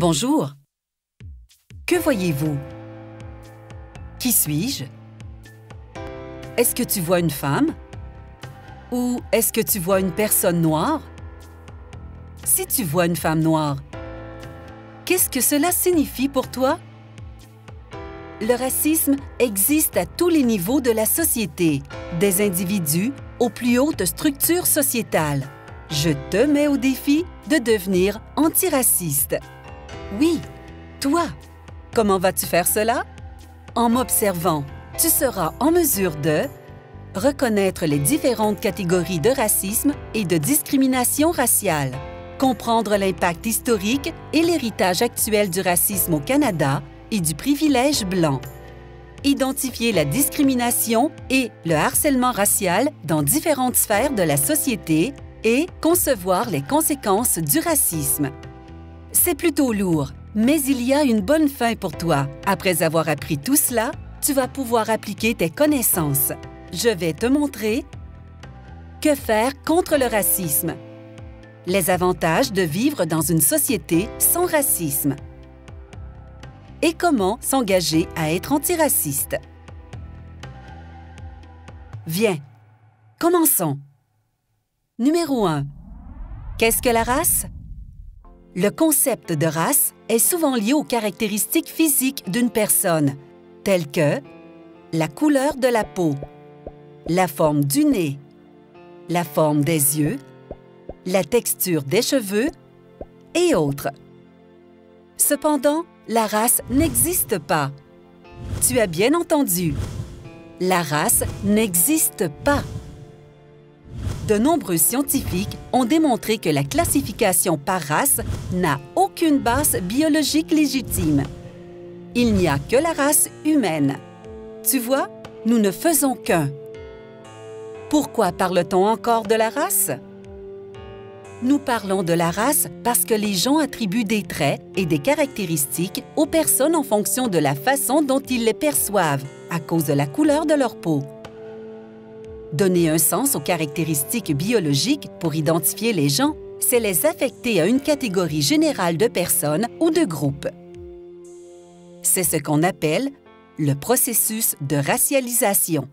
Bonjour. Que voyez-vous? Qui suis-je? Est-ce que tu vois une femme? Ou est-ce que tu vois une personne noire? Si tu vois une femme noire, qu'est-ce que cela signifie pour toi? Le racisme existe à tous les niveaux de la société, des individus aux plus hautes structures sociétales. Je te mets au défi de devenir antiraciste. Oui, toi! Comment vas-tu faire cela? En m'observant, tu seras en mesure de reconnaître les différentes catégories de racisme et de discrimination raciale, comprendre l'impact historique et l'héritage actuel du racisme au Canada et du privilège blanc, identifier la discrimination et le harcèlement racial dans différentes sphères de la société et concevoir les conséquences du racisme. C'est plutôt lourd, mais il y a une bonne fin pour toi. Après avoir appris tout cela, tu vas pouvoir appliquer tes connaissances. Je vais te montrer que faire contre le racisme, les avantages de vivre dans une société sans racisme et comment s'engager à être antiraciste. Viens, commençons. Numéro 1. Qu'est-ce que la race? Le concept de race est souvent lié aux caractéristiques physiques d'une personne, telles que la couleur de la peau, la forme du nez, la forme des yeux, la texture des cheveux et autres. Cependant, la race n'existe pas. Tu as bien entendu. La race n'existe pas. De nombreux scientifiques ont démontré que la classification par race n'a aucune base biologique légitime. Il n'y a que la race humaine. Tu vois, nous ne faisons qu'un. Pourquoi parle-t-on encore de la race? Nous parlons de la race parce que les gens attribuent des traits et des caractéristiques aux personnes en fonction de la façon dont ils les perçoivent, à cause de la couleur de leur peau. Donner un sens aux caractéristiques biologiques pour identifier les gens, c'est les affecter à une catégorie générale de personnes ou de groupes. C'est ce qu'on appelle le processus de racialisation.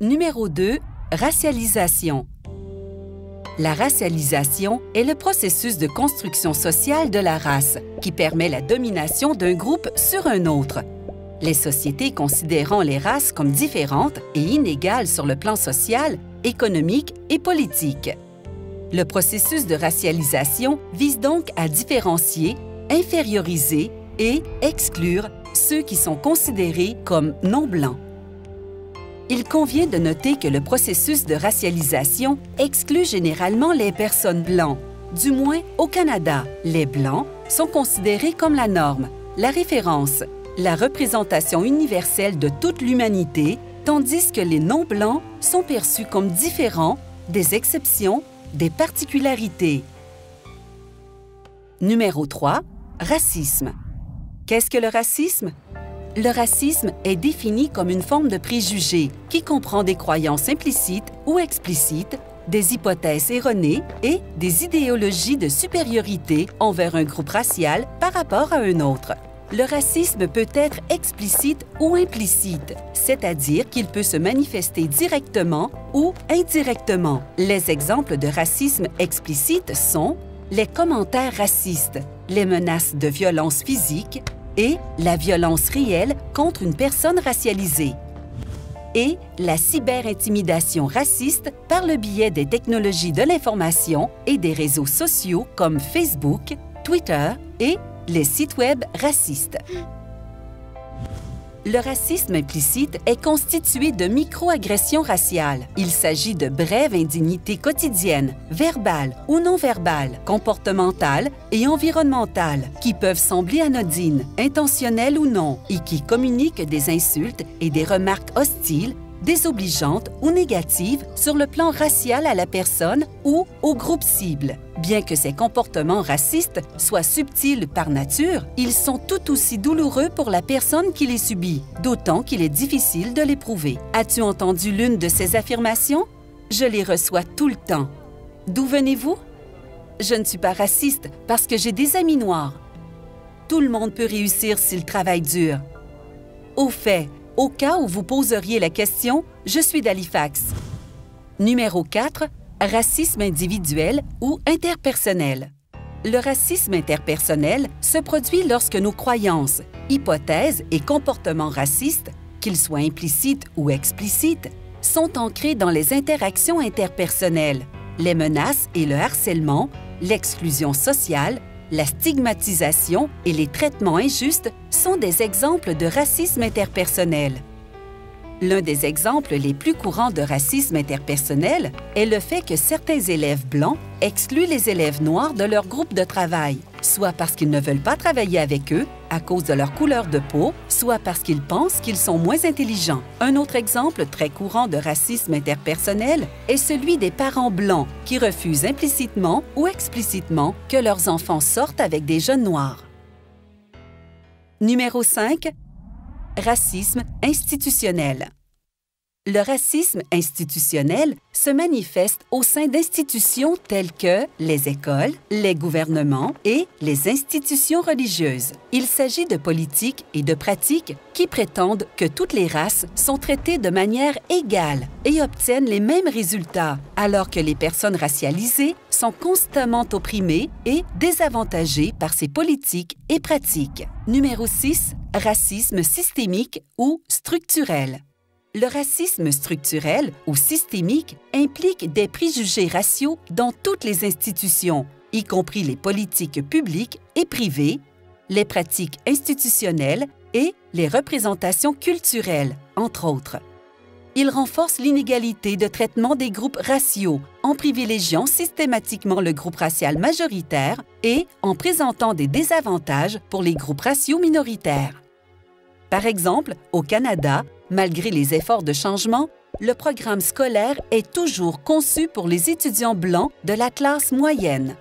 Numéro 2. Racialisation. La racialisation est le processus de construction sociale de la race qui permet la domination d'un groupe sur un autre. Les sociétés considérant les races comme différentes et inégales sur le plan social, économique et politique. Le processus de racialisation vise donc à différencier, inférioriser et exclure ceux qui sont considérés comme non-blancs. Il convient de noter que le processus de racialisation exclut généralement les personnes blancs. Du moins, au Canada, les Blancs sont considérés comme la norme, la référence, la représentation universelle de toute l'humanité, tandis que les non-blancs sont perçus comme différents, des exceptions, des particularités. Numéro 3. Racisme. Qu'est-ce que le racisme? Le racisme est défini comme une forme de préjugé qui comprend des croyances implicites ou explicites, des hypothèses erronées et des idéologies de supériorité envers un groupe racial par rapport à un autre. Le racisme peut être explicite ou implicite, c'est-à-dire qu'il peut se manifester directement ou indirectement. Les exemples de racisme explicite sont les commentaires racistes, les menaces de violence physique et la violence réelle contre une personne racialisée, et la cyberintimidation raciste par le biais des technologies de l'information et des réseaux sociaux comme Facebook, Twitter et les sites Web racistes. Le racisme implicite est constitué de microagressions raciales. Il s'agit de brèves indignités quotidiennes, verbales ou non verbales, comportementales et environnementales, qui peuvent sembler anodines, intentionnelles ou non, et qui communiquent des insultes et des remarques hostiles, désobligeantes ou négatives sur le plan racial à la personne ou au groupe cible. Bien que ces comportements racistes soient subtils par nature, ils sont tout aussi douloureux pour la personne qui les subit, d'autant qu'il est difficile de les prouver. As-tu entendu l'une de ces affirmations? Je les reçois tout le temps. D'où venez-vous? Je ne suis pas raciste parce que j'ai des amis noirs. Tout le monde peut réussir s'il travaille dur. Au fait, au cas où vous poseriez la question, je suis d'Halifax. Numéro 4. Racisme individuel ou interpersonnel. Le racisme interpersonnel se produit lorsque nos croyances, hypothèses et comportements racistes, qu'ils soient implicites ou explicites, sont ancrés dans les interactions interpersonnelles, les menaces et le harcèlement, l'exclusion sociale, la stigmatisation et les traitements injustes sont des exemples de racisme interpersonnel. L'un des exemples les plus courants de racisme interpersonnel est le fait que certains élèves blancs excluent les élèves noirs de leur groupe de travail, soit parce qu'ils ne veulent pas travailler avec eux à cause de leur couleur de peau, soit parce qu'ils pensent qu'ils sont moins intelligents. Un autre exemple très courant de racisme interpersonnel est celui des parents blancs qui refusent implicitement ou explicitement que leurs enfants sortent avec des jeunes noirs. Numéro 5. Racisme institutionnel. Le racisme institutionnel se manifeste au sein d'institutions telles que les écoles, les gouvernements et les institutions religieuses. Il s'agit de politiques et de pratiques qui prétendent que toutes les races sont traitées de manière égale et obtiennent les mêmes résultats, alors que les personnes racialisées sont constamment opprimées et désavantagées par ces politiques et pratiques. Numéro 6. Racisme systémique ou structurel. Le racisme structurel ou systémique implique des préjugés raciaux dans toutes les institutions, y compris les politiques publiques et privées, les pratiques institutionnelles et les représentations culturelles, entre autres. Il renforce l'inégalité de traitement des groupes raciaux en privilégiant systématiquement le groupe racial majoritaire et en présentant des désavantages pour les groupes raciaux minoritaires. Par exemple, au Canada, malgré les efforts de changement, le programme scolaire est toujours conçu pour les étudiants blancs de la classe moyenne.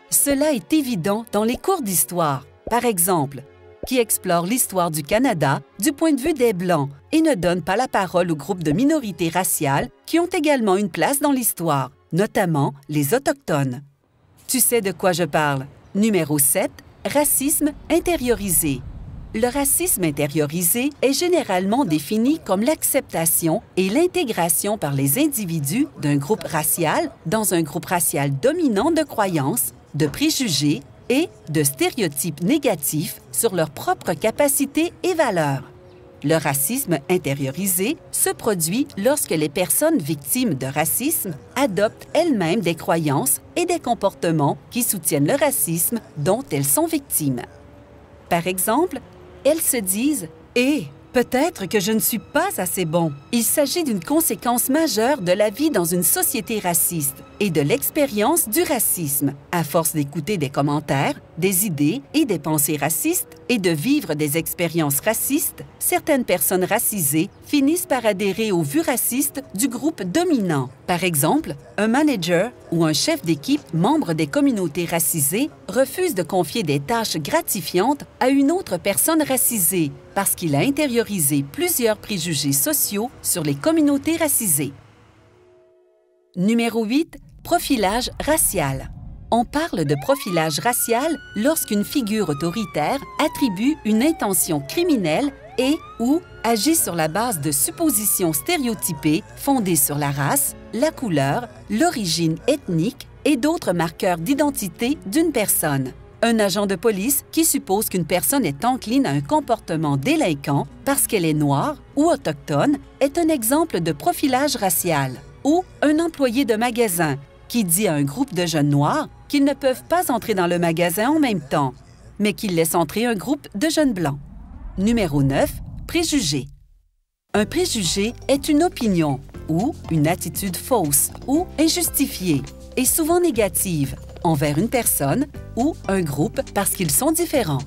Cela est évident dans les cours d'histoire, par exemple, qui explorent l'histoire du Canada du point de vue des Blancs et ne donnent pas la parole aux groupes de minorités raciales qui ont également une place dans l'histoire, notamment les Autochtones. Tu sais de quoi je parle. Numéro 7. Racisme intériorisé. Le racisme intériorisé est généralement défini comme l'acceptation et l'intégration par les individus d'un groupe racial dans un groupe racial dominant de croyances, de préjugés et de stéréotypes négatifs sur leurs propres capacités et valeurs. Le racisme intériorisé se produit lorsque les personnes victimes de racisme adoptent elles-mêmes des croyances et des comportements qui soutiennent le racisme dont elles sont victimes. Par exemple, elles se disent « Eh, peut-être que je ne suis pas assez bon ». Il s'agit d'une conséquence majeure de la vie dans une société raciste et de l'expérience du racisme. À force d'écouter des commentaires, des idées et des pensées racistes et de vivre des expériences racistes, certaines personnes racisées finissent par adhérer aux vues racistes du groupe dominant. Par exemple, un manager ou un chef d'équipe membre des communautés racisées refuse de confier des tâches gratifiantes à une autre personne racisée parce qu'il a intériorisé plusieurs préjugés sociaux sur les communautés racisées. Numéro 8. Profilage racial. On parle de profilage racial lorsqu'une figure autoritaire attribue une intention criminelle et/ou agit sur la base de suppositions stéréotypées fondées sur la race, la couleur, l'origine ethnique et d'autres marqueurs d'identité d'une personne. Un agent de police qui suppose qu'une personne est encline à un comportement délinquant parce qu'elle est noire ou autochtone est un exemple de profilage racial. Ou un employé de magasin qui dit à un groupe de jeunes noirs qu'ils ne peuvent pas entrer dans le magasin en même temps, mais qu'il laisse entrer un groupe de jeunes blancs. Numéro 9. Préjugé. Un préjugé est une opinion ou une attitude fausse ou injustifiée et souvent négative envers une personne ou un groupe parce qu'ils sont différents.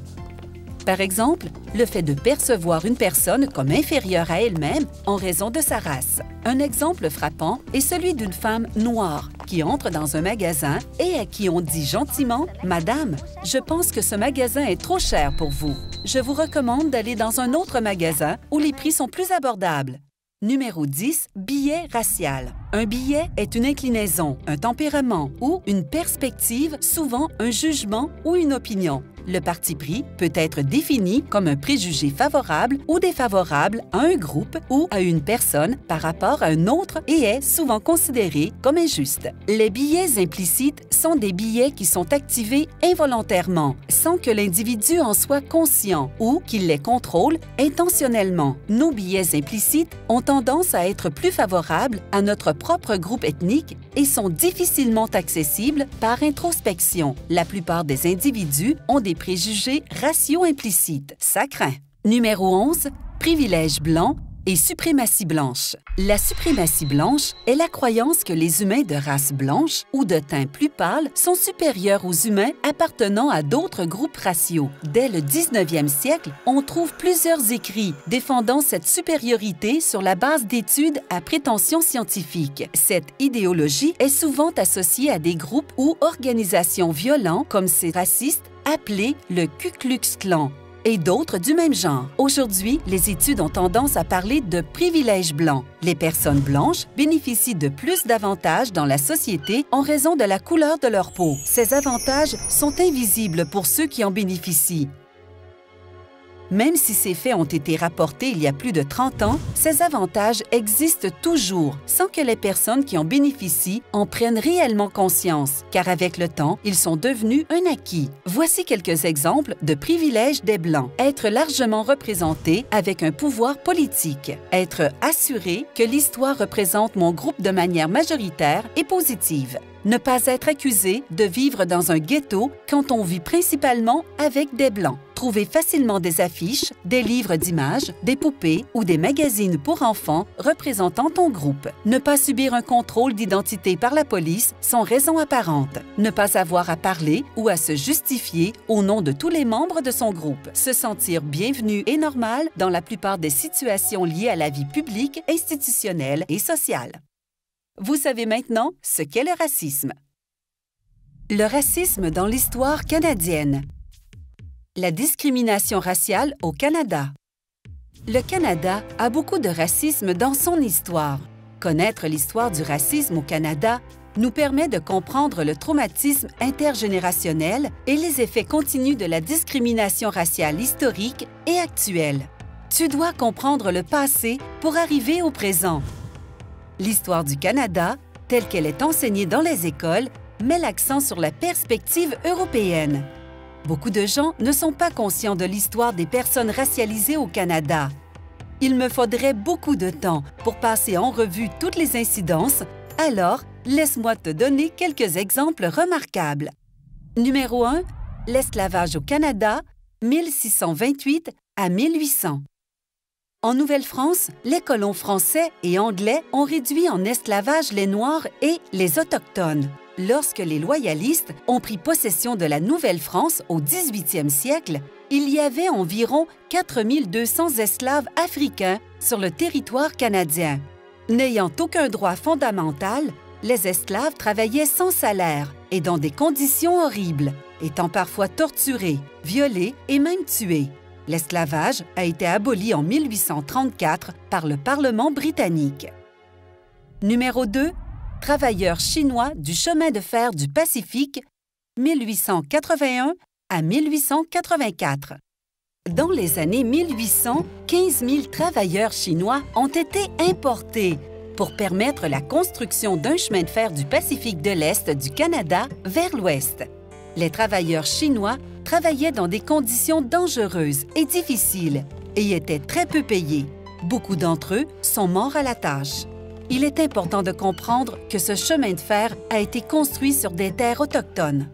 Par exemple, le fait de percevoir une personne comme inférieure à elle-même en raison de sa race. Un exemple frappant est celui d'une femme noire qui entre dans un magasin et à qui on dit gentiment « Madame, je pense que ce magasin est trop cher pour vous. Je vous recommande d'aller dans un autre magasin où les prix sont plus abordables. » Numéro 10. Biais racial. Un biais est une inclinaison, un tempérament ou une perspective, souvent un jugement ou une opinion, Le parti pris peut être défini comme un préjugé favorable ou défavorable à un groupe ou à une personne par rapport à un autre et est souvent considéré comme injuste. Les biais implicites sont des biais qui sont activés involontairement, sans que l'individu en soit conscient ou qu'il les contrôle intentionnellement. Nos biais implicites ont tendance à être plus favorables à notre propre groupe ethnique et sont difficilement accessibles par introspection. La plupart des individus ont des préjugés raciaux implicites. Ça craint. Numéro 11. Privilège blanc et suprématie blanche. La suprématie blanche est la croyance que les humains de race blanche ou de teint plus pâle sont supérieurs aux humains appartenant à d'autres groupes raciaux. Dès le 19e siècle, on trouve plusieurs écrits défendant cette supériorité sur la base d'études à prétention scientifique. Cette idéologie est souvent associée à des groupes ou organisations violents comme ces racistes appelés le Ku Klux Klan et d'autres du même genre. Aujourd'hui, les études ont tendance à parler de privilège blanc. Les personnes blanches bénéficient de plus d'avantages dans la société en raison de la couleur de leur peau. Ces avantages sont invisibles pour ceux qui en bénéficient. Même si ces faits ont été rapportés il y a plus de 30 ans, ces avantages existent toujours sans que les personnes qui en bénéficient en prennent réellement conscience, car avec le temps, ils sont devenus un acquis. Voici quelques exemples de privilèges des Blancs. Être largement représenté avec un pouvoir politique. Être assuré que l'histoire représente mon groupe de manière majoritaire et positive. Ne pas être accusé de vivre dans un ghetto quand on vit principalement avec des Blancs. Trouver facilement des affiches, des livres d'images, des poupées ou des magazines pour enfants représentant ton groupe. Ne pas subir un contrôle d'identité par la police sans raison apparente. Ne pas avoir à parler ou à se justifier au nom de tous les membres de son groupe. Se sentir bienvenu et normal dans la plupart des situations liées à la vie publique, institutionnelle et sociale. Vous savez maintenant ce qu'est le racisme. Le racisme dans l'histoire canadienne. La discrimination raciale au Canada. Le Canada a beaucoup de racisme dans son histoire. Connaître l'histoire du racisme au Canada nous permet de comprendre le traumatisme intergénérationnel et les effets continus de la discrimination raciale historique et actuelle. Tu dois comprendre le passé pour arriver au présent. L'histoire du Canada, telle qu'elle est enseignée dans les écoles, met l'accent sur la perspective européenne. Beaucoup de gens ne sont pas conscients de l'histoire des personnes racialisées au Canada. Il me faudrait beaucoup de temps pour passer en revue toutes les incidences, alors laisse-moi te donner quelques exemples remarquables. Numéro 1. L'esclavage au Canada, 1628 à 1800. En Nouvelle-France, les colons français et anglais ont réduit en esclavage les Noirs et les Autochtones. Lorsque les loyalistes ont pris possession de la Nouvelle-France au 18e siècle, il y avait environ 4200 esclaves africains sur le territoire canadien. N'ayant aucun droit fondamental, les esclaves travaillaient sans salaire et dans des conditions horribles, étant parfois torturés, violés et même tués. L'esclavage a été aboli en 1834 par le Parlement britannique. Numéro 2. Travailleurs chinois du chemin de fer du Pacifique, 1881 à 1884. Dans les années 1800, 15 000 travailleurs chinois ont été importés pour permettre la construction d'un chemin de fer du Pacifique de l'Est du Canada vers l'Ouest. Les travailleurs chinois travaillaient dans des conditions dangereuses et difficiles et étaient très peu payés. Beaucoup d'entre eux sont morts à la tâche. Il est important de comprendre que ce chemin de fer a été construit sur des terres autochtones.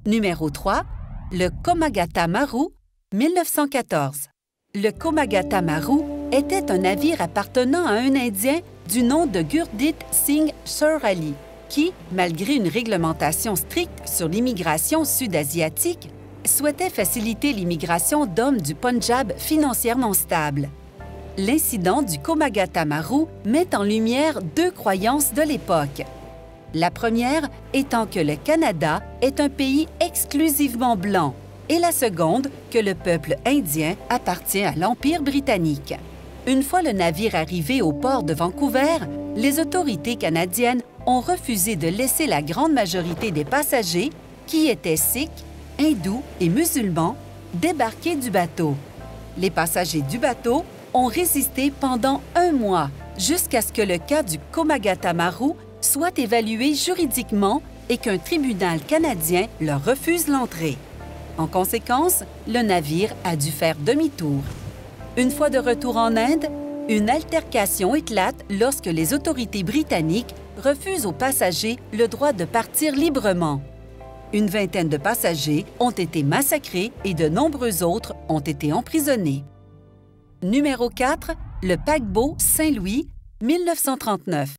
Numéro 3. Le Komagata Maru, 1914. Le Komagata Maru était un navire appartenant à un Indien du nom de Gurdit Singh Sirali, qui, malgré une réglementation stricte sur l'immigration sud-asiatique, souhaitait faciliter l'immigration d'hommes du Punjab financièrement stables. L'incident du Komagata Maru met en lumière deux croyances de l'époque. La première étant que le Canada est un pays exclusivement blanc et la seconde que le peuple indien appartient à l'Empire britannique. Une fois le navire arrivé au port de Vancouver, les autorités canadiennes ont refusé de laisser la grande majorité des passagers, qui étaient sikhs, hindous et musulmans débarquer du bateau. Les passagers du bateau ont résisté pendant 1 mois jusqu'à ce que le cas du Komagata Maru soit évalué juridiquement et qu'un tribunal canadien leur refuse l'entrée. En conséquence, le navire a dû faire demi-tour. Une fois de retour en Inde, une altercation éclate lorsque les autorités britanniques refusent aux passagers le droit de partir librement. Une vingtaine de passagers ont été massacrés et de nombreux autres ont été emprisonnés. Numéro 4, le paquebot Saint-Louis, 1939.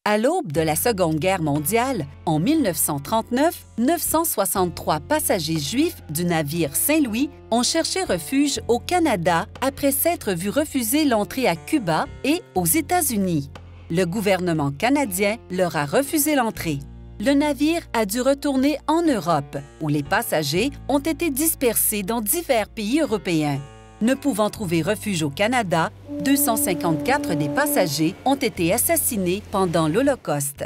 À l'aube de la Seconde Guerre mondiale, en 1939, 963 passagers juifs du navire Saint-Louis ont cherché refuge au Canada après s'être vu refuser l'entrée à Cuba et aux États-Unis. Le gouvernement canadien leur a refusé l'entrée. Le navire a dû retourner en Europe, où les passagers ont été dispersés dans divers pays européens. Ne pouvant trouver refuge au Canada, 254 des passagers ont été assassinés pendant l'Holocauste.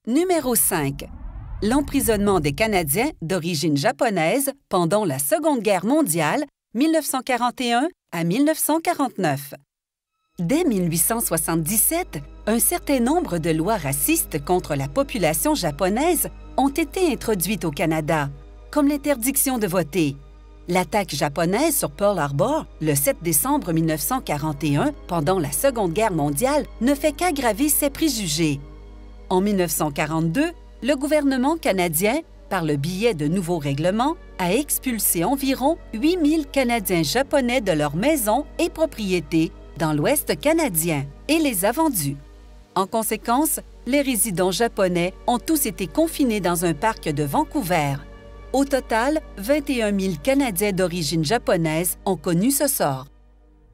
Numéro 5. L'emprisonnement des Canadiens d'origine japonaise pendant la Seconde Guerre mondiale, 1941 à 1949. Dès 1877, un certain nombre de lois racistes contre la population japonaise ont été introduites au Canada, comme l'interdiction de voter. L'attaque japonaise sur Pearl Harbor, le 7 décembre 1941, pendant la Seconde Guerre mondiale, ne fait qu'aggraver ces préjugés. En 1942, le gouvernement canadien, par le biais de nouveaux règlements, a expulsé environ 8000 Canadiens japonais de leurs maisons et propriétés dans l'Ouest canadien et les a vendus. En conséquence, les résidents japonais ont tous été confinés dans un parc de Vancouver. Au total, 21 000 Canadiens d'origine japonaise ont connu ce sort.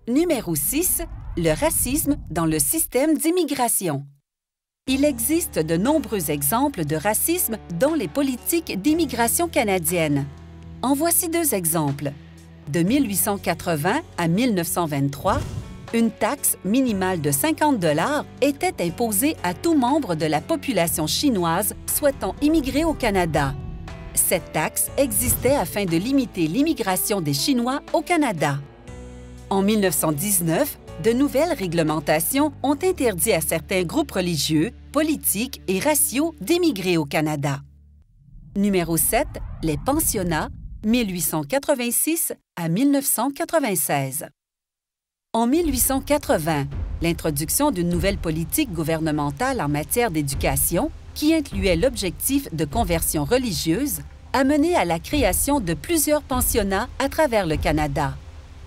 Numéro 6. Le racisme dans le système d'immigration. Il existe de nombreux exemples de racisme dans les politiques d'immigration canadiennes. En voici 2 exemples. De 1880 à 1923, une taxe minimale de 50 $ était imposée à tout membre de la population chinoise souhaitant immigrer au Canada. Cette taxe existait afin de limiter l'immigration des Chinois au Canada. En 1919, de nouvelles réglementations ont interdit à certains groupes religieux, politiques et raciaux d'émigrer au Canada. Numéro 7. Les pensionnats, 1886 à 1996. En 1880, l'introduction d'une nouvelle politique gouvernementale en matière d'éducation, qui incluait l'objectif de conversion religieuse, a mené à la création de plusieurs pensionnats à travers le Canada.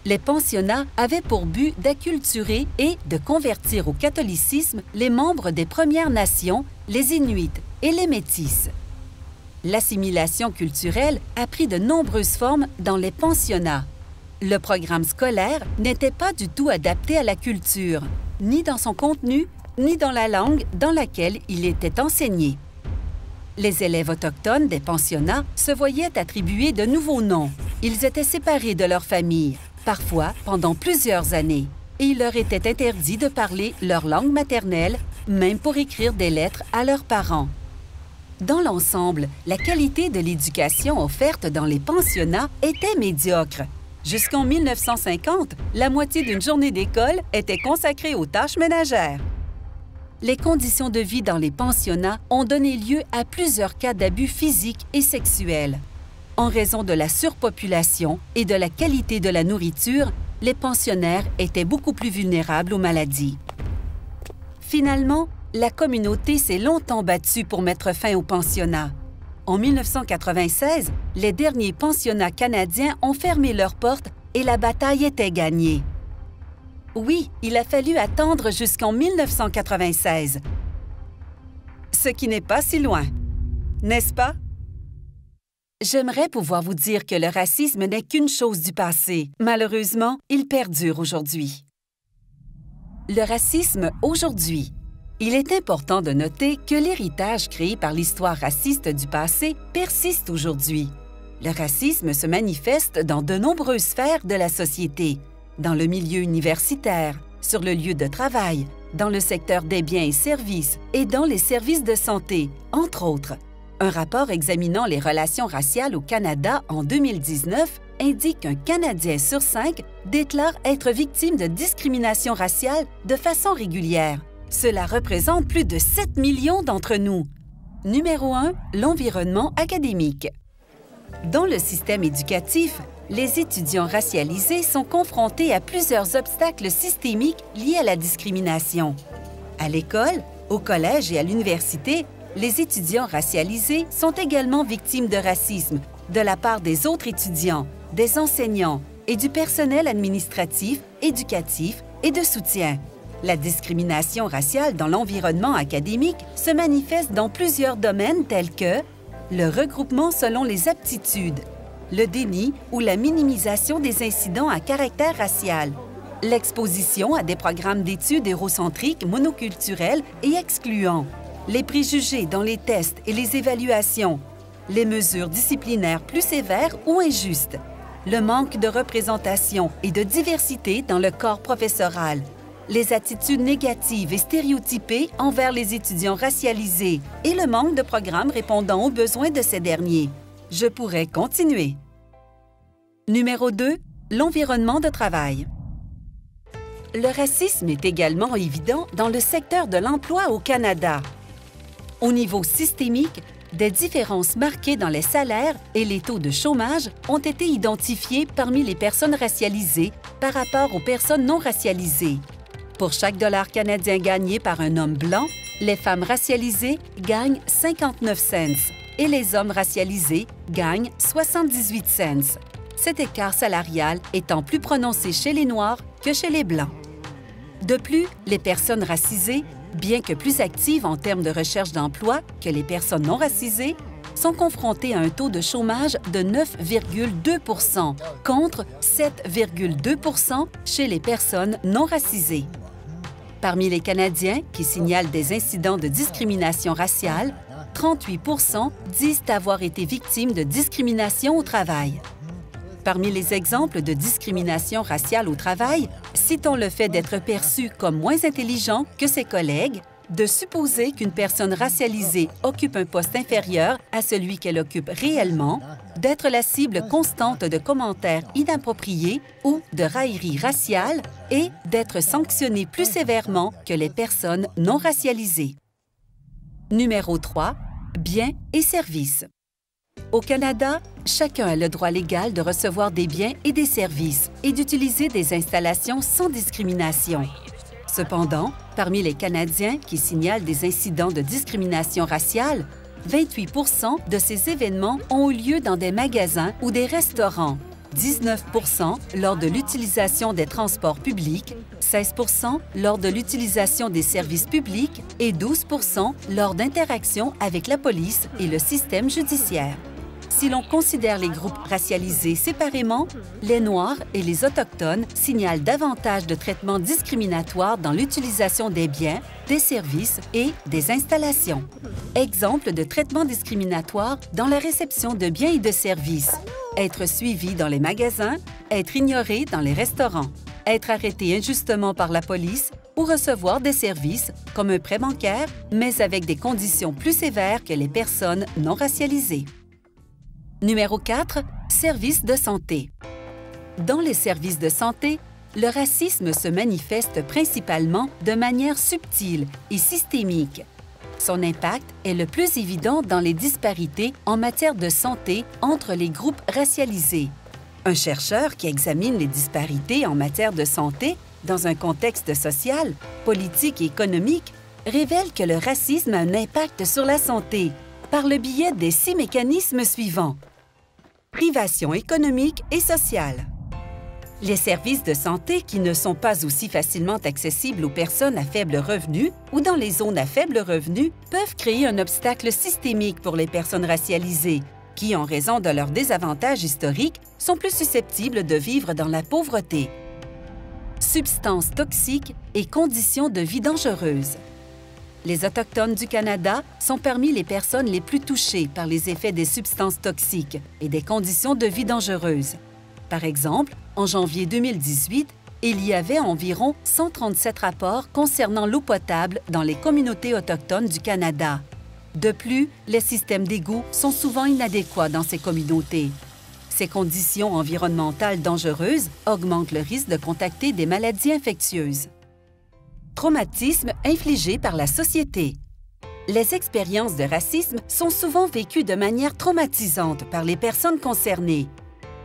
Les pensionnats avaient pour but d'acculturer et de convertir au catholicisme les membres des Premières Nations, les Inuits et les Métis. L'assimilation culturelle a pris de nombreuses formes dans les pensionnats. Le programme scolaire n'était pas du tout adapté à la culture, ni dans son contenu, ni dans la langue dans laquelle il était enseigné. Les élèves autochtones des pensionnats se voyaient attribuer de nouveaux noms. Ils étaient séparés de leur famille, parfois pendant plusieurs années, et il leur était interdit de parler leur langue maternelle, même pour écrire des lettres à leurs parents. Dans l'ensemble, la qualité de l'éducation offerte dans les pensionnats était médiocre. Jusqu'en 1950, la moitié d'une journée d'école était consacrée aux tâches ménagères. Les conditions de vie dans les pensionnats ont donné lieu à plusieurs cas d'abus physiques et sexuels. En raison de la surpopulation et de la qualité de la nourriture, les pensionnaires étaient beaucoup plus vulnérables aux maladies. Finalement, la communauté s'est longtemps battue pour mettre fin aux pensionnats. En 1996, les derniers pensionnats canadiens ont fermé leurs portes et la bataille était gagnée. Oui, il a fallu attendre jusqu'en 1996. Ce qui n'est pas si loin, n'est-ce pas? J'aimerais pouvoir vous dire que le racisme n'est qu'une chose du passé. Malheureusement, il perdure aujourd'hui. Le racisme aujourd'hui. Il est important de noter que l'héritage créé par l'histoire raciste du passé persiste aujourd'hui. Le racisme se manifeste dans de nombreuses sphères de la société, dans le milieu universitaire, sur le lieu de travail, dans le secteur des biens et services et dans les services de santé, entre autres. Un rapport examinant les relations raciales au Canada en 2019 indique qu'un Canadien sur 5 déclare être victime de discrimination raciale de façon régulière. Cela représente plus de 7 millions d'entre nous. Numéro 1, l'environnement académique. Dans le système éducatif, les étudiants racialisés sont confrontés à plusieurs obstacles systémiques liés à la discrimination. À l'école, au collège et à l'université, les étudiants racialisés sont également victimes de racisme de la part des autres étudiants, des enseignants et du personnel administratif, éducatif et de soutien. La discrimination raciale dans l'environnement académique se manifeste dans plusieurs domaines tels que le regroupement selon les aptitudes, le déni ou la minimisation des incidents à caractère racial, l'exposition à des programmes d'études eurocentriques, monoculturels et excluants, les préjugés dans les tests et les évaluations, les mesures disciplinaires plus sévères ou injustes, le manque de représentation et de diversité dans le corps professoral, les attitudes négatives et stéréotypées envers les étudiants racialisés et le manque de programmes répondant aux besoins de ces derniers. Je pourrais continuer. Numéro 2, l'environnement de travail. Le racisme est également évident dans le secteur de l'emploi au Canada. Au niveau systémique, des différences marquées dans les salaires et les taux de chômage ont été identifiés parmi les personnes racialisées par rapport aux personnes non racialisées. Pour chaque dollar canadien gagné par un homme blanc, les femmes racialisées gagnent 59 cents et les hommes racialisés gagnent 78 cents. Cet écart salarial étant plus prononcé chez les Noirs que chez les Blancs. De plus, les personnes racisées, bien que plus actives en termes de recherche d'emploi que les personnes non racisées, sont confrontées à un taux de chômage de 9,2 % contre 7,2 % chez les personnes non racisées. Parmi les Canadiens qui signalent des incidents de discrimination raciale, 38 % disent avoir été victimes de discrimination au travail. Parmi les exemples de discrimination raciale au travail, citons le fait d'être perçu comme moins intelligent que ses collègues, de supposer qu'une personne racialisée occupe un poste inférieur à celui qu'elle occupe réellement, d'être la cible constante de commentaires inappropriés ou de railleries raciales et d'être sanctionné plus sévèrement que les personnes non racialisées. Numéro 3. Biens et services. Au Canada, chacun a le droit légal de recevoir des biens et des services et d'utiliser des installations sans discrimination. Cependant, parmi les Canadiens qui signalent des incidents de discrimination raciale, 28 % de ces événements ont eu lieu dans des magasins ou des restaurants, 19 % lors de l'utilisation des transports publics, 16 % lors de l'utilisation des services publics et 12 % lors d'interactions avec la police et le système judiciaire. Si l'on considère les groupes racialisés séparément, les Noirs et les Autochtones signalent davantage de traitements discriminatoires dans l'utilisation des biens, des services et des installations. Exemple de traitement discriminatoire dans la réception de biens et de services. Être suivi dans les magasins, être ignoré dans les restaurants, être arrêté injustement par la police ou recevoir des services comme un prêt bancaire, mais avec des conditions plus sévères que les personnes non racialisées. Numéro 4. Services de santé. Dans les services de santé, le racisme se manifeste principalement de manière subtile et systémique. Son impact est le plus évident dans les disparités en matière de santé entre les groupes racialisés. Un chercheur qui examine les disparités en matière de santé dans un contexte social, politique et économique révèle que le racisme a un impact sur la santé par le biais des 6 mécanismes suivants. Privation économique et sociale. Les services de santé qui ne sont pas aussi facilement accessibles aux personnes à faible revenu ou dans les zones à faible revenu peuvent créer un obstacle systémique pour les personnes racialisées qui, en raison de leurs désavantages historiques, sont plus susceptibles de vivre dans la pauvreté. Substances toxiques et conditions de vie dangereuses. Les Autochtones du Canada sont parmi les personnes les plus touchées par les effets des substances toxiques et des conditions de vie dangereuses. Par exemple, en janvier 2018, il y avait environ 137 rapports concernant l'eau potable dans les communautés autochtones du Canada. De plus, les systèmes d'égouts sont souvent inadéquats dans ces communautés. Ces conditions environnementales dangereuses augmentent le risque de contacter des maladies infectieuses. Traumatisme infligé par la société. Les expériences de racisme sont souvent vécues de manière traumatisante par les personnes concernées.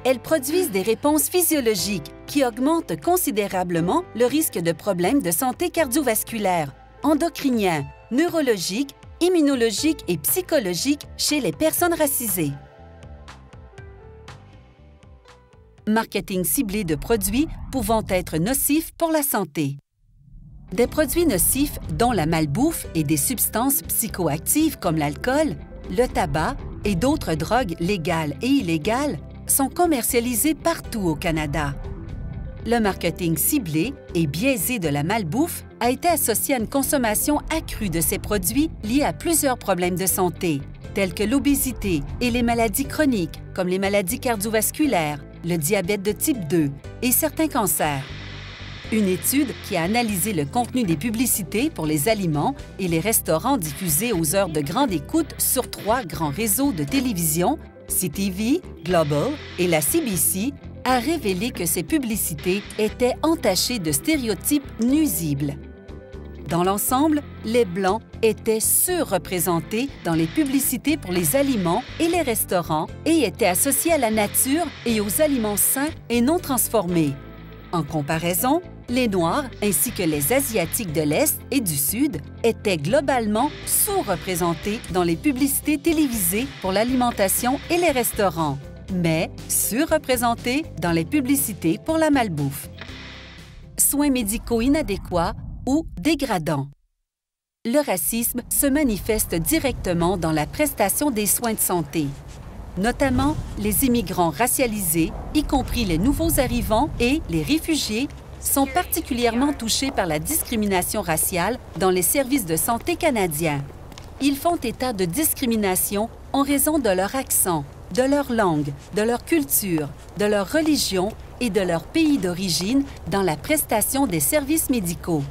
Elles produisent des réponses physiologiques qui augmentent considérablement le risque de problèmes de santé cardiovasculaire, endocriniens, neurologiques, immunologiques et psychologiques chez les personnes racisées. Marketing ciblé de produits pouvant être nocifs pour la santé. Des produits nocifs, dont la malbouffe et des substances psychoactives comme l'alcool, le tabac et d'autres drogues légales et illégales, sont commercialisés partout au Canada. Le marketing ciblé et biaisé de la malbouffe a été associé à une consommation accrue de ces produits liés à plusieurs problèmes de santé, tels que l'obésité et les maladies chroniques, comme les maladies cardiovasculaires, le diabète de type 2 et certains cancers. Une étude qui a analysé le contenu des publicités pour les aliments et les restaurants diffusés aux heures de grande écoute sur 3 grands réseaux de télévision, CTV, Global et la CBC, a révélé que ces publicités étaient entachées de stéréotypes nuisibles. Dans l'ensemble, les Blancs étaient surreprésentés dans les publicités pour les aliments et les restaurants et étaient associés à la nature et aux aliments sains et non transformés. En comparaison, les Noirs ainsi que les Asiatiques de l'Est et du Sud étaient globalement sous-représentés dans les publicités télévisées pour l'alimentation et les restaurants, mais surreprésentés dans les publicités pour la malbouffe. Soins médicaux inadéquats ou dégradants. Le racisme se manifeste directement dans la prestation des soins de santé, notamment les immigrants racialisés, y compris les nouveaux arrivants et les réfugiés, sont particulièrement touchés par la discrimination raciale dans les services de santé canadiens. Ils font état de discrimination en raison de leur accent, de leur langue, de leur culture, de leur religion et de leur pays d'origine dans la prestation des services médicaux.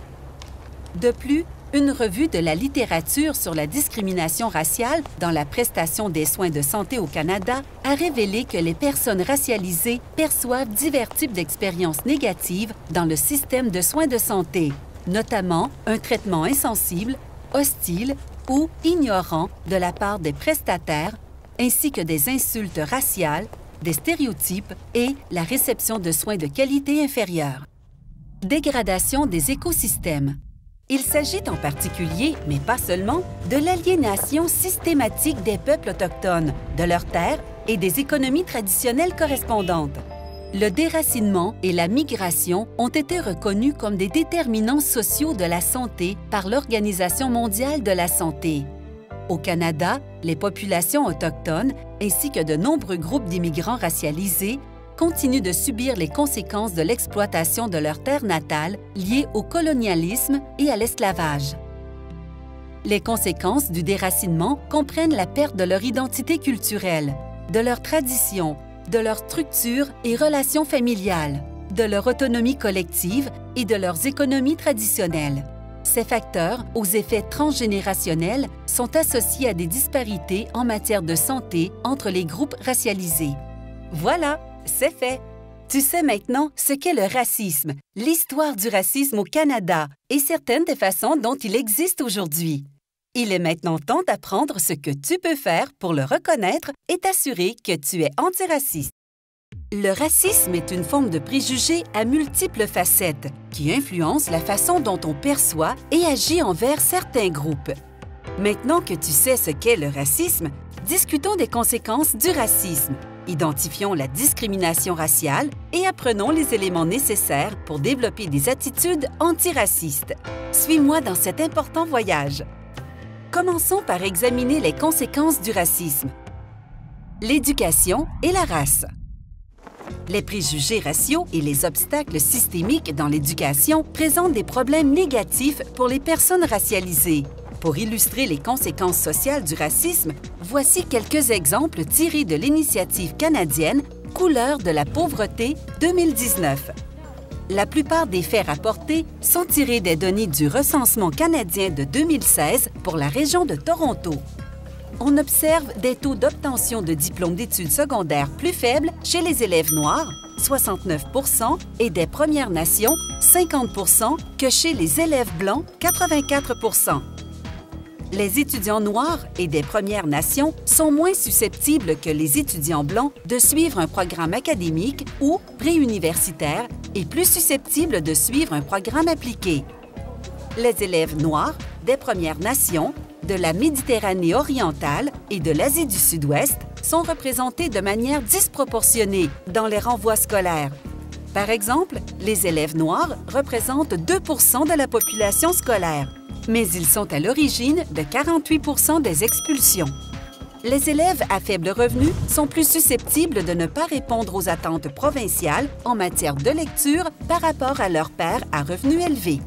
De plus, une revue de la littérature sur la discrimination raciale dans la prestation des soins de santé au Canada a révélé que les personnes racialisées perçoivent divers types d'expériences négatives dans le système de soins de santé, notamment un traitement insensible, hostile ou ignorant de la part des prestataires, ainsi que des insultes raciales, des stéréotypes et la réception de soins de qualité inférieure. Dégradation des écosystèmes. Il s'agit en particulier, mais pas seulement, de l'aliénation systématique des peuples autochtones, de leurs terres et des économies traditionnelles correspondantes. Le déracinement et la migration ont été reconnus comme des déterminants sociaux de la santé par l'Organisation mondiale de la santé. Au Canada, les populations autochtones ainsi que de nombreux groupes d'immigrants racialisés continuent de subir les conséquences de l'exploitation de leur terre natale liées au colonialisme et à l'esclavage. Les conséquences du déracinement comprennent la perte de leur identité culturelle, de leurs traditions, de leur structure et relations familiales, de leur autonomie collective et de leurs économies traditionnelles. Ces facteurs, aux effets transgénérationnels, sont associés à des disparités en matière de santé entre les groupes racialisés. Voilà, c'est fait! Tu sais maintenant ce qu'est le racisme, l'histoire du racisme au Canada et certaines des façons dont il existe aujourd'hui. Il est maintenant temps d'apprendre ce que tu peux faire pour le reconnaître et t'assurer que tu es antiraciste. Le racisme est une forme de préjugé à multiples facettes qui influence la façon dont on perçoit et agit envers certains groupes. Maintenant que tu sais ce qu'est le racisme, discutons des conséquences du racisme. Identifions la discrimination raciale et apprenons les éléments nécessaires pour développer des attitudes antiracistes. Suis-moi dans cet important voyage. Commençons par examiner les conséquences du racisme. L'éducation et la race. Les préjugés raciaux et les obstacles systémiques dans l'éducation présentent des problèmes négatifs pour les personnes racialisées. Pour illustrer les conséquences sociales du racisme, voici quelques exemples tirés de l'initiative canadienne Couleurs de la pauvreté 2019. La plupart des faits rapportés sont tirés des données du recensement canadien de 2016 pour la région de Toronto. on observe des taux d'obtention de diplômes d'études secondaires plus faibles chez les élèves noirs, 69 % et des Premières Nations, 50 % que chez les élèves blancs, 84 % Les étudiants noirs et des Premières Nations sont moins susceptibles que les étudiants blancs de suivre un programme académique ou préuniversitaire et plus susceptibles de suivre un programme appliqué. Les élèves noirs des Premières Nations, de la Méditerranée orientale et de l'Asie du Sud-Ouest sont représentés de manière disproportionnée dans les renvois scolaires. Par exemple, les élèves noirs représentent 2 % de la population scolaire, mais ils sont à l'origine de 48 % des expulsions. Les élèves à faible revenu sont plus susceptibles de ne pas répondre aux attentes provinciales en matière de lecture par rapport à leurs pairs à revenus élevés.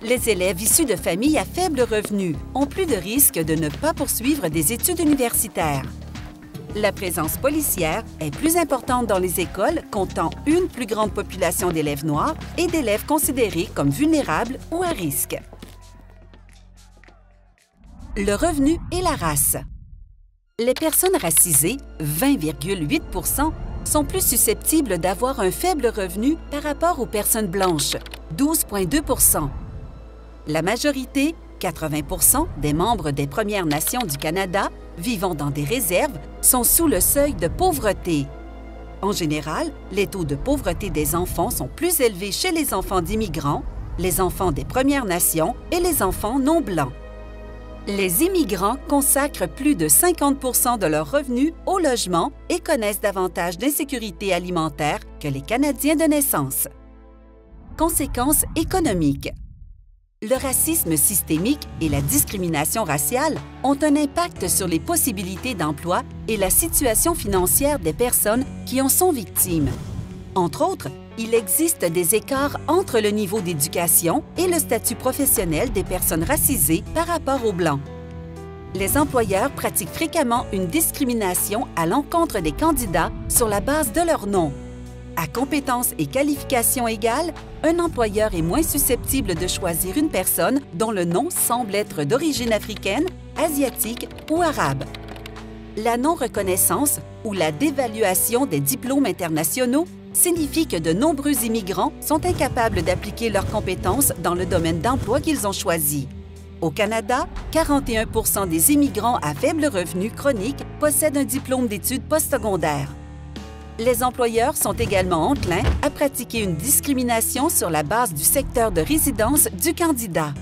Les élèves issus de familles à faible revenu ont plus de risques de ne pas poursuivre des études universitaires. La présence policière est plus importante dans les écoles comptant une plus grande population d'élèves noirs et d'élèves considérés comme vulnérables ou à risque. Le revenu et la race. Les personnes racisées, 20,8 %, sont plus susceptibles d'avoir un faible revenu par rapport aux personnes blanches, 12,2 %. La majorité, 80 % des membres des Premières Nations du Canada vivant dans des réserves sont sous le seuil de pauvreté. En général, les taux de pauvreté des enfants sont plus élevés chez les enfants d'immigrants, les enfants des Premières Nations et les enfants non blancs. Les immigrants consacrent plus de 50 % de leurs revenus au logement et connaissent davantage d'insécurité alimentaire que les Canadiens de naissance. Conséquences économiques. Le racisme systémique et la discrimination raciale ont un impact sur les possibilités d'emploi et la situation financière des personnes qui en sont victimes. Entre autres, il existe des écarts entre le niveau d'éducation et le statut professionnel des personnes racisées par rapport aux Blancs. Les employeurs pratiquent fréquemment une discrimination à l'encontre des candidats sur la base de leur nom. À compétences et qualifications égales, un employeur est moins susceptible de choisir une personne dont le nom semble être d'origine africaine, asiatique ou arabe. La non-reconnaissance ou la dévaluation des diplômes internationaux signifie que de nombreux immigrants sont incapables d'appliquer leurs compétences dans le domaine d'emploi qu'ils ont choisi. Au Canada, 41 % des immigrants à faible revenu chronique possèdent un diplôme d'études postsecondaires. Les employeurs sont également enclins à pratiquer une discrimination sur la base du secteur de résidence du candidat.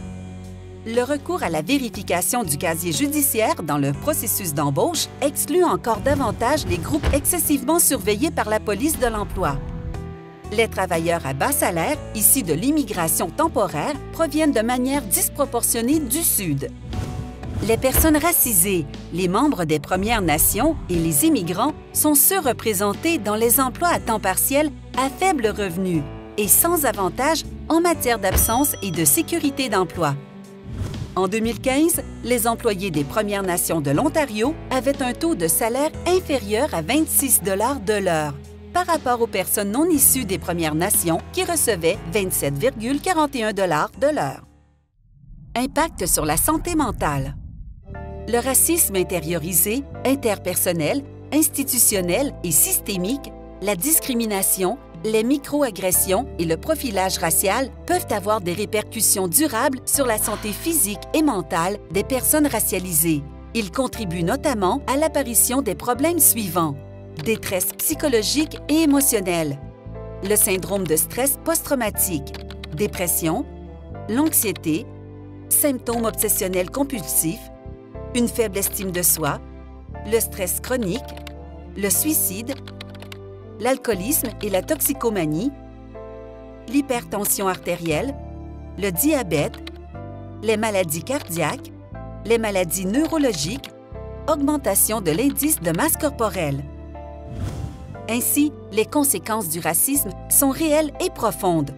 Le recours à la vérification du casier judiciaire dans le processus d'embauche exclut encore davantage les groupes excessivement surveillés par la police de l'emploi. Les travailleurs à bas salaire, issus de l'immigration temporaire, proviennent de manière disproportionnée du Sud. Les personnes racisées, les membres des Premières Nations et les immigrants sont surreprésentés dans les emplois à temps partiel à faible revenu et sans avantage en matière d'absence et de sécurité d'emploi. En 2015, les employés des Premières Nations de l'Ontario avaient un taux de salaire inférieur à 26 $ de l'heure par rapport aux personnes non issues des Premières Nations qui recevaient 27,41 $ de l'heure. Impact sur la santé mentale. Le racisme intériorisé, interpersonnel, institutionnel et systémique, la discrimination, les microagressions et le profilage racial peuvent avoir des répercussions durables sur la santé physique et mentale des personnes racialisées. Ils contribuent notamment à l'apparition des problèmes suivants: détresse psychologique et émotionnelle, le syndrome de stress post-traumatique, dépression, l'anxiété, symptômes obsessionnels compulsifs, une faible estime de soi, le stress chronique, le suicide, l'alcoolisme et la toxicomanie, l'hypertension artérielle, le diabète, les maladies cardiaques, les maladies neurologiques, augmentation de l'indice de masse corporelle. Ainsi, les conséquences du racisme sont réelles et profondes.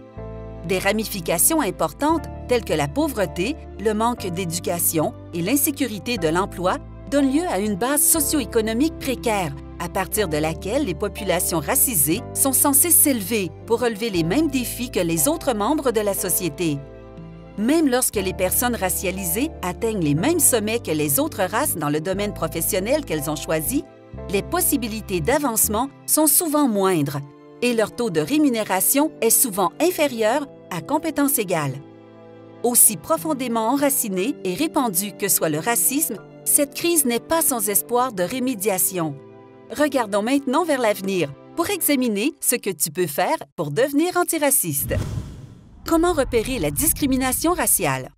Des ramifications importantes telles que la pauvreté, le manque d'éducation et l'insécurité de l'emploi donnent lieu à une base socio-économique précaire, à partir de laquelle les populations racisées sont censées s'élever pour relever les mêmes défis que les autres membres de la société. Même lorsque les personnes racialisées atteignent les mêmes sommets que les autres races dans le domaine professionnel qu'elles ont choisi, les possibilités d'avancement sont souvent moindres et leur taux de rémunération est souvent inférieur à compétences égales. Aussi profondément enracinée et répandue que soit le racisme, cette crise n'est pas sans espoir de rémédiation. Regardons maintenant vers l'avenir pour examiner ce que tu peux faire pour devenir antiraciste. Comment repérer la discrimination raciale?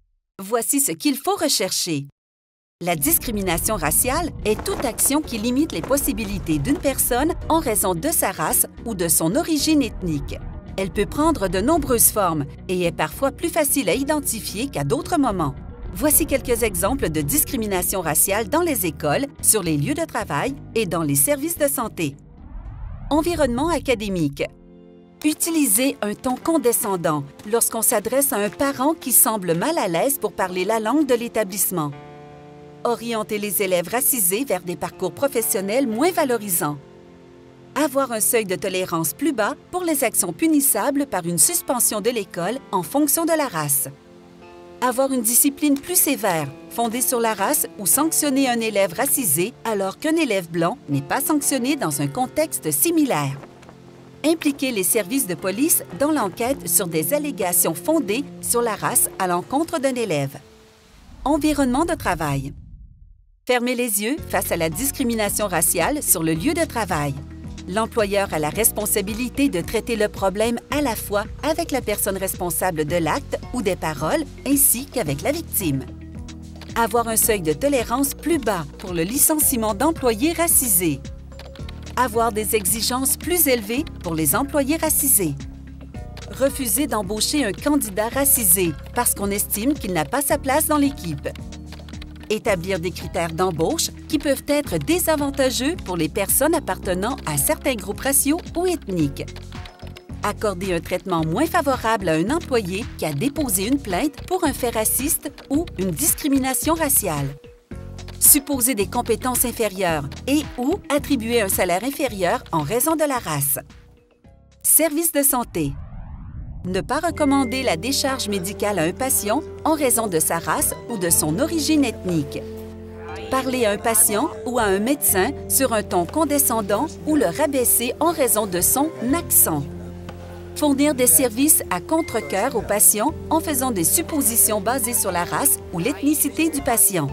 Voici ce qu'il faut rechercher. La discrimination raciale est toute action qui limite les possibilités d'une personne en raison de sa race ou de son origine ethnique. Elle peut prendre de nombreuses formes et est parfois plus facile à identifier qu'à d'autres moments. Voici quelques exemples de discrimination raciale dans les écoles, sur les lieux de travail et dans les services de santé. Environnement académique. Utiliser un ton condescendant lorsqu'on s'adresse à un parent qui semble mal à l'aise pour parler la langue de l'établissement. Orienter les élèves racisés vers des parcours professionnels moins valorisants. Avoir un seuil de tolérance plus bas pour les actions punissables par une suspension de l'école en fonction de la race. Avoir une discipline plus sévère, fondée sur la race ou sanctionner un élève racisé alors qu'un élève blanc n'est pas sanctionné dans un contexte similaire. Impliquer les services de police dans l'enquête sur des allégations fondées sur la race à l'encontre d'un élève. Environnement de travail. Fermer les yeux face à la discrimination raciale sur le lieu de travail. L'employeur a la responsabilité de traiter le problème à la fois avec la personne responsable de l'acte ou des paroles ainsi qu'avec la victime. Avoir un seuil de tolérance plus bas pour le licenciement d'employés racisés. Avoir des exigences plus élevées pour les employés racisés. Refuser d'embaucher un candidat racisé parce qu'on estime qu'il n'a pas sa place dans l'équipe. Établir des critères d'embauche qui peuvent être désavantageux pour les personnes appartenant à certains groupes raciaux ou ethniques. Accorder un traitement moins favorable à un employé qui a déposé une plainte pour un fait raciste ou une discrimination raciale. Supposer des compétences inférieures et ou attribuer un salaire inférieur en raison de la race. Service de santé. Ne pas recommander la décharge médicale à un patient en raison de sa race ou de son origine ethnique. Parler à un patient ou à un médecin sur un ton condescendant ou le rabaisser en raison de son accent. Fournir des services à contre-cœur aux patients en faisant des suppositions basées sur la race ou l'ethnicité du patient.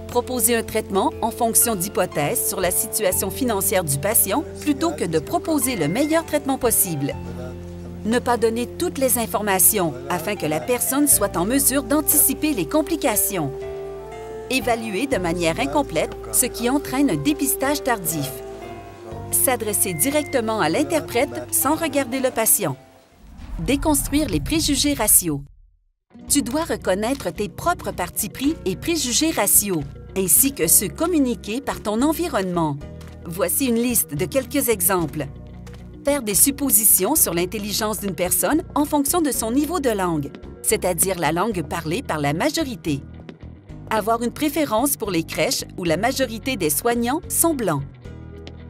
Proposer un traitement en fonction d'hypothèses sur la situation financière du patient plutôt que de proposer le meilleur traitement possible. Ne pas donner toutes les informations afin que la personne soit en mesure d'anticiper les complications. Évaluer de manière incomplète, ce qui entraîne un dépistage tardif. S'adresser directement à l'interprète sans regarder le patient. Déconstruire les préjugés raciaux. Tu dois reconnaître tes propres partis pris et préjugés raciaux, ainsi que ceux communiqués par ton environnement. Voici une liste de quelques exemples. Faire des suppositions sur l'intelligence d'une personne en fonction de son niveau de langue, c'est-à-dire la langue parlée par la majorité. Avoir une préférence pour les crèches où la majorité des soignants sont blancs.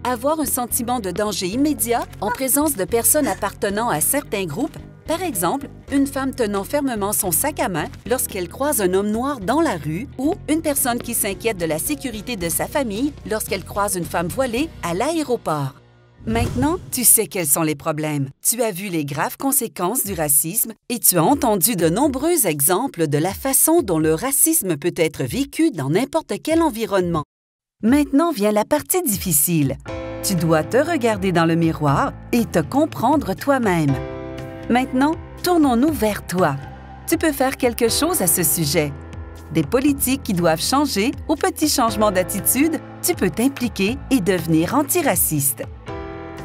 Avoir un sentiment de danger immédiat en présence de personnes appartenant à certains groupes, par exemple, une femme tenant fermement son sac à main lorsqu'elle croise un homme noir dans la rue ou une personne qui s'inquiète de la sécurité de sa famille lorsqu'elle croise une femme voilée à l'aéroport. Maintenant, tu sais quels sont les problèmes. Tu as vu les graves conséquences du racisme et tu as entendu de nombreux exemples de la façon dont le racisme peut être vécu dans n'importe quel environnement. Maintenant vient la partie difficile. Tu dois te regarder dans le miroir et te comprendre toi-même. Maintenant, tournons-nous vers toi. Tu peux faire quelque chose à ce sujet. Des politiques qui doivent changer ou petits changements d'attitude, tu peux t'impliquer et devenir antiraciste.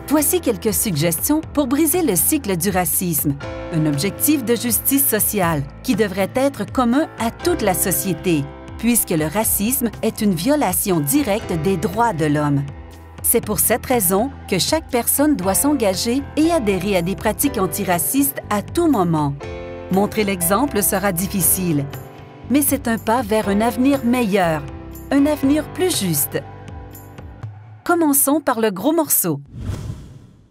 Voici quelques suggestions pour briser le cycle du racisme, un objectif de justice sociale qui devrait être commun à toute la société, puisque le racisme est une violation directe des droits de l'homme. C'est pour cette raison que chaque personne doit s'engager et adhérer à des pratiques antiracistes à tout moment. Montrer l'exemple sera difficile, mais c'est un pas vers un avenir meilleur, un avenir plus juste. Commençons par le gros morceau.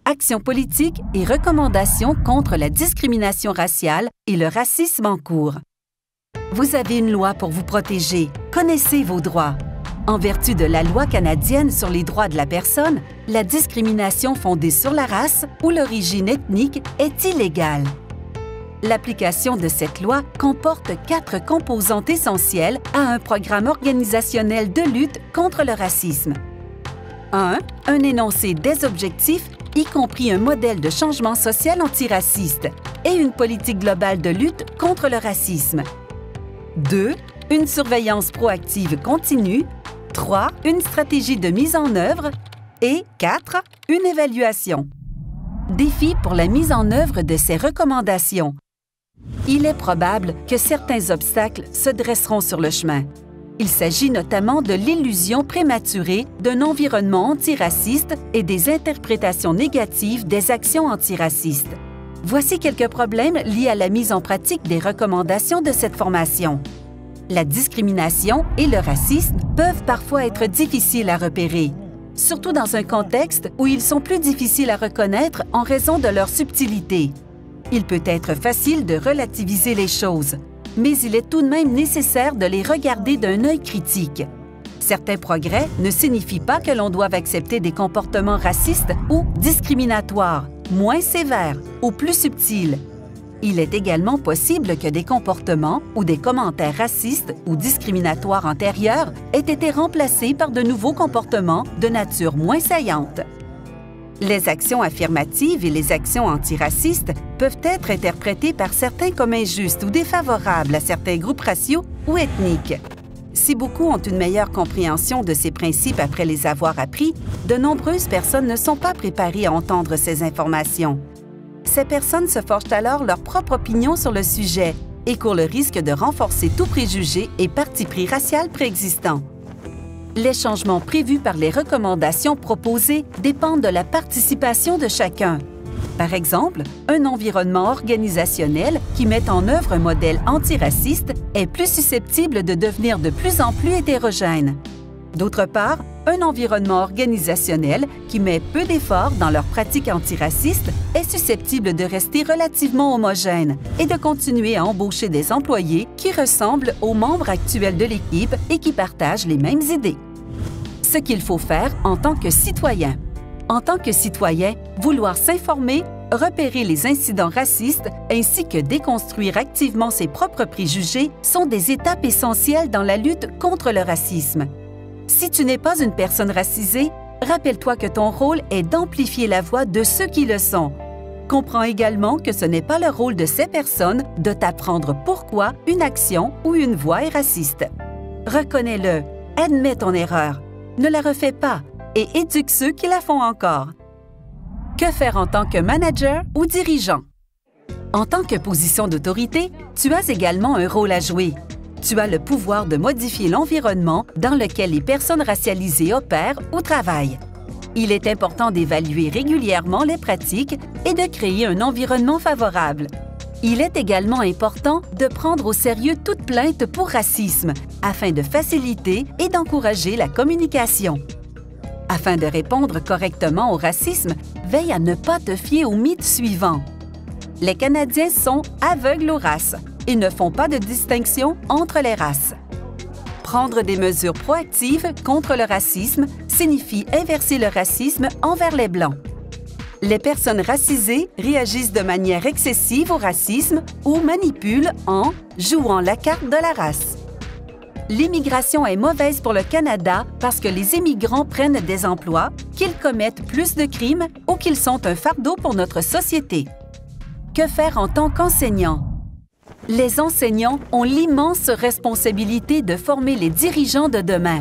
actions politiques et recommandations contre la discrimination raciale et le racisme en cours. Vous avez une loi pour vous protéger. Connaissez vos droits. En vertu de la Loi canadienne sur les droits de la personne, la discrimination fondée sur la race ou l'origine ethnique est illégale. L'application de cette loi comporte 4 composantes essentielles à un programme organisationnel de lutte contre le racisme. 1. Un énoncé des objectifs, y compris un modèle de changement social antiraciste et une politique globale de lutte contre le racisme. 2. Une surveillance proactive continue. 3. Une stratégie de mise en œuvre. Et 4. Une évaluation. Défi pour la mise en œuvre de ces recommandations. Il est probable que certains obstacles se dresseront sur le chemin. Il s'agit notamment de l'illusion prématurée d'un environnement antiraciste et des interprétations négatives des actions antiracistes. Voici quelques problèmes liés à la mise en pratique des recommandations de cette formation. La discrimination et le racisme peuvent parfois être difficiles à repérer, surtout dans un contexte où ils sont plus difficiles à reconnaître en raison de leur subtilité. Il peut être facile de relativiser les choses, mais il est tout de même nécessaire de les regarder d'un œil critique. Certains progrès ne signifient pas que l'on doive accepter des comportements racistes ou discriminatoires, moins sévères ou plus subtils. Il est également possible que des comportements ou des commentaires racistes ou discriminatoires antérieurs aient été remplacés par de nouveaux comportements de nature moins saillante. Les actions affirmatives et les actions antiracistes peuvent être interprétées par certains comme injustes ou défavorables à certains groupes raciaux ou ethniques. Si beaucoup ont une meilleure compréhension de ces principes après les avoir appris, de nombreuses personnes ne sont pas préparées à entendre ces informations. Ces personnes se forgent alors leur propre opinion sur le sujet et courent le risque de renforcer tout préjugé et parti pris racial préexistant. Les changements prévus par les recommandations proposées dépendent de la participation de chacun. Par exemple, un environnement organisationnel qui met en œuvre un modèle antiraciste est plus susceptible de devenir de plus en plus hétérogène. D'autre part, un environnement organisationnel qui met peu d'efforts dans leurs pratiques antiracistes est susceptible de rester relativement homogène et de continuer à embaucher des employés qui ressemblent aux membres actuels de l'équipe et qui partagent les mêmes idées. Ce qu'il faut faire en tant que citoyen. En tant que citoyen, vouloir s'informer, repérer les incidents racistes ainsi que déconstruire activement ses propres préjugés sont des étapes essentielles dans la lutte contre le racisme. Si tu n'es pas une personne racisée, rappelle-toi que ton rôle est d'amplifier la voix de ceux qui le sont. Comprends également que ce n'est pas le rôle de ces personnes de t'apprendre pourquoi une action ou une voix est raciste. Reconnais-le, admets ton erreur, ne la refais pas et éduque ceux qui la font encore. Que faire en tant que manager ou dirigeant? En tant que position d'autorité, tu as également un rôle à jouer. Tu as le pouvoir de modifier l'environnement dans lequel les personnes racialisées opèrent ou travaillent. Il est important d'évaluer régulièrement les pratiques et de créer un environnement favorable. Il est également important de prendre au sérieux toute plainte pour racisme afin de faciliter et d'encourager la communication. Afin de répondre correctement au racisme, veille à ne pas te fier au mythe suivant. Les Canadiens sont aveugles aux races et ne font pas de distinction entre les races. Prendre des mesures proactives contre le racisme signifie inverser le racisme envers les Blancs. Les personnes racisées réagissent de manière excessive au racisme ou manipulent en jouant la carte de la race. L'immigration est mauvaise pour le Canada parce que les immigrants prennent des emplois, qu'ils commettent plus de crimes ou qu'ils sont un fardeau pour notre société. Que faire en tant qu'enseignant? Les enseignants ont l'immense responsabilité de former les dirigeants de demain.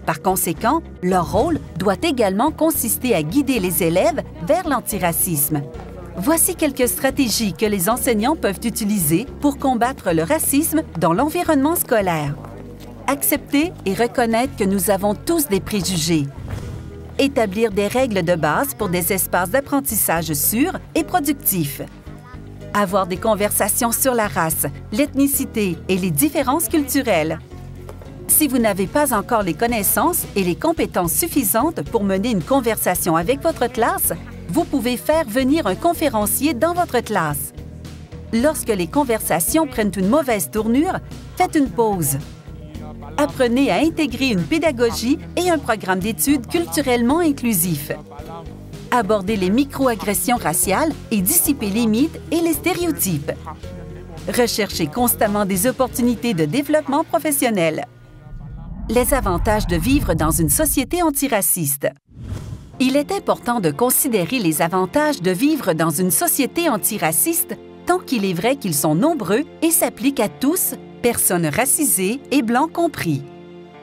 Par conséquent, leur rôle doit également consister à guider les élèves vers l'antiracisme. Voici quelques stratégies que les enseignants peuvent utiliser pour combattre le racisme dans l'environnement scolaire. Accepter et reconnaître que nous avons tous des préjugés. Établir des règles de base pour des espaces d'apprentissage sûrs et productifs. Avoir des conversations sur la race, l'ethnicité et les différences culturelles. Si vous n'avez pas encore les connaissances et les compétences suffisantes pour mener une conversation avec votre classe, vous pouvez faire venir un conférencier dans votre classe. Lorsque les conversations prennent une mauvaise tournure, faites une pause. Apprenez à intégrer une pédagogie et un programme d'études culturellement inclusif. Abordez les microagressions raciales et dissipez les mythes et les stéréotypes. Recherchez constamment des opportunités de développement professionnel. Les avantages de vivre dans une société antiraciste. Il est important de considérer les avantages de vivre dans une société antiraciste tant qu'il est vrai qu'ils sont nombreux et s'appliquent à tous, personnes racisées et blancs compris.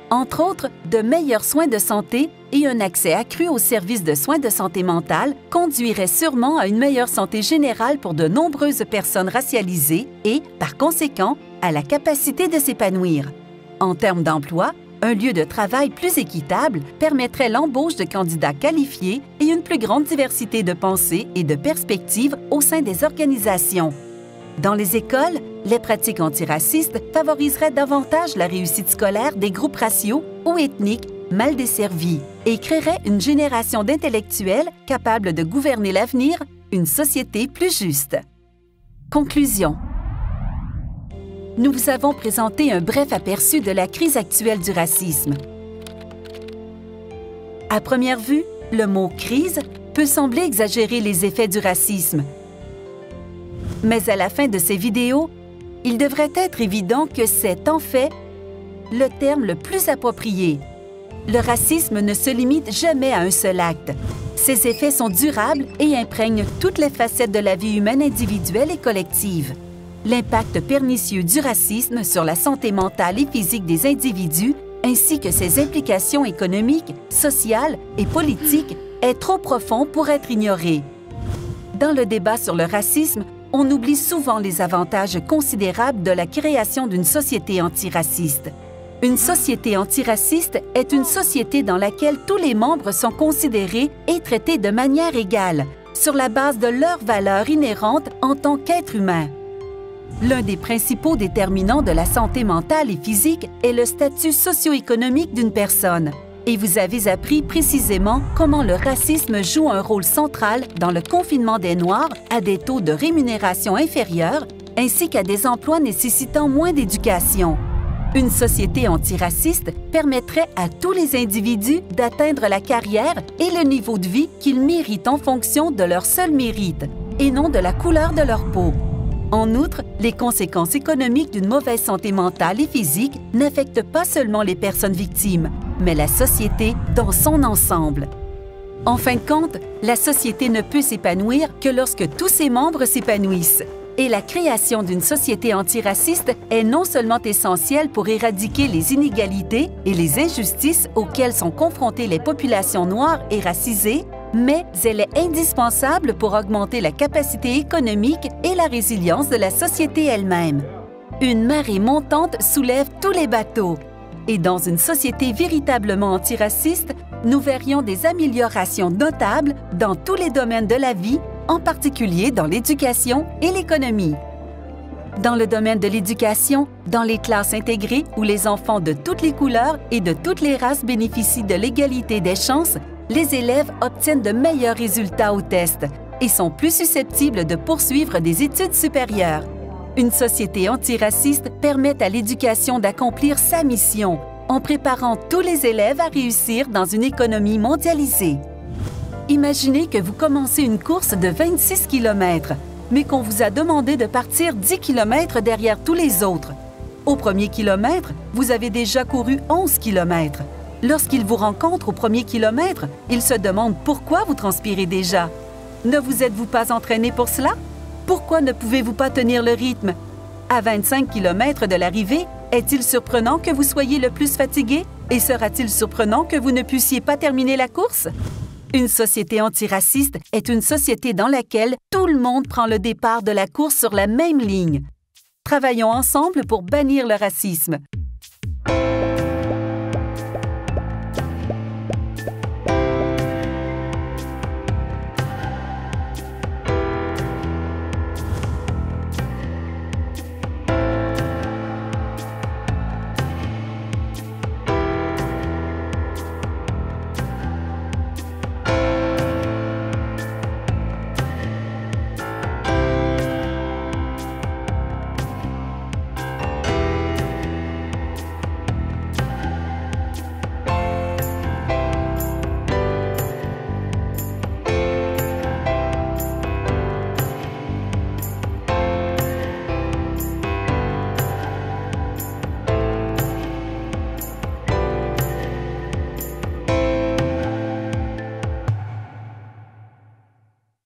Entre autres, de meilleurs soins de santé et un accès accru aux services de soins de santé mentale conduiraient sûrement à une meilleure santé générale pour de nombreuses personnes racialisées et, par conséquent, à la capacité de s'épanouir. En termes d'emploi, un lieu de travail plus équitable permettrait l'embauche de candidats qualifiés et une plus grande diversité de pensées et de perspectives au sein des organisations. Dans les écoles, les pratiques antiracistes favoriseraient davantage la réussite scolaire des groupes raciaux ou ethniques mal desservis et créeraient une génération d'intellectuels capables de gouverner l'avenir, une société plus juste. Conclusion. Nous vous avons présenté un bref aperçu de la crise actuelle du racisme. À première vue, le mot « crise » peut sembler exagérer les effets du racisme. Mais à la fin de ces vidéos, il devrait être évident que c'est, en fait, le terme le plus approprié. Le racisme ne se limite jamais à un seul acte. Ses effets sont durables et imprègnent toutes les facettes de la vie humaine individuelle et collective. L'impact pernicieux du racisme sur la santé mentale et physique des individus, ainsi que ses implications économiques, sociales et politiques, est trop profond pour être ignoré. Dans le débat sur le racisme, on oublie souvent les avantages considérables de la création d'une société antiraciste. Une société antiraciste est une société dans laquelle tous les membres sont considérés et traités de manière égale, sur la base de leurs valeurs inhérentes en tant qu'êtres humains. L'un des principaux déterminants de la santé mentale et physique est le statut socio-économique d'une personne. Et vous avez appris précisément comment le racisme joue un rôle central dans le confinement des Noirs à des taux de rémunération inférieurs, ainsi qu'à des emplois nécessitant moins d'éducation. Une société antiraciste permettrait à tous les individus d'atteindre la carrière et le niveau de vie qu'ils méritent en fonction de leur seul mérite, et non de la couleur de leur peau. En outre, les conséquences économiques d'une mauvaise santé mentale et physique n'affectent pas seulement les personnes victimes, mais la société dans son ensemble. En fin de compte, la société ne peut s'épanouir que lorsque tous ses membres s'épanouissent. Et la création d'une société antiraciste est non seulement essentielle pour éradiquer les inégalités et les injustices auxquelles sont confrontées les populations noires et racisées, mais elle est indispensable pour augmenter la capacité économique et la résilience de la société elle-même. Une marée montante soulève tous les bateaux. Et dans une société véritablement antiraciste, nous verrions des améliorations notables dans tous les domaines de la vie, en particulier dans l'éducation et l'économie. Dans le domaine de l'éducation, dans les classes intégrées où les enfants de toutes les couleurs et de toutes les races bénéficient de l'égalité des chances, les élèves obtiennent de meilleurs résultats aux tests et sont plus susceptibles de poursuivre des études supérieures. Une société antiraciste permet à l'éducation d'accomplir sa mission en préparant tous les élèves à réussir dans une économie mondialisée. Imaginez que vous commencez une course de 26 km, mais qu'on vous a demandé de partir 10 km derrière tous les autres. Au premier kilomètre, vous avez déjà couru 11 km. Lorsqu'il vous rencontre au premier kilomètre, il se demande pourquoi vous transpirez déjà. Ne vous êtes-vous pas entraîné pour cela? Pourquoi ne pouvez-vous pas tenir le rythme? À 25 km de l'arrivée, est-il surprenant que vous soyez le plus fatigué? Et sera-t-il surprenant que vous ne puissiez pas terminer la course? Une société antiraciste est une société dans laquelle tout le monde prend le départ de la course sur la même ligne. Travaillons ensemble pour bannir le racisme.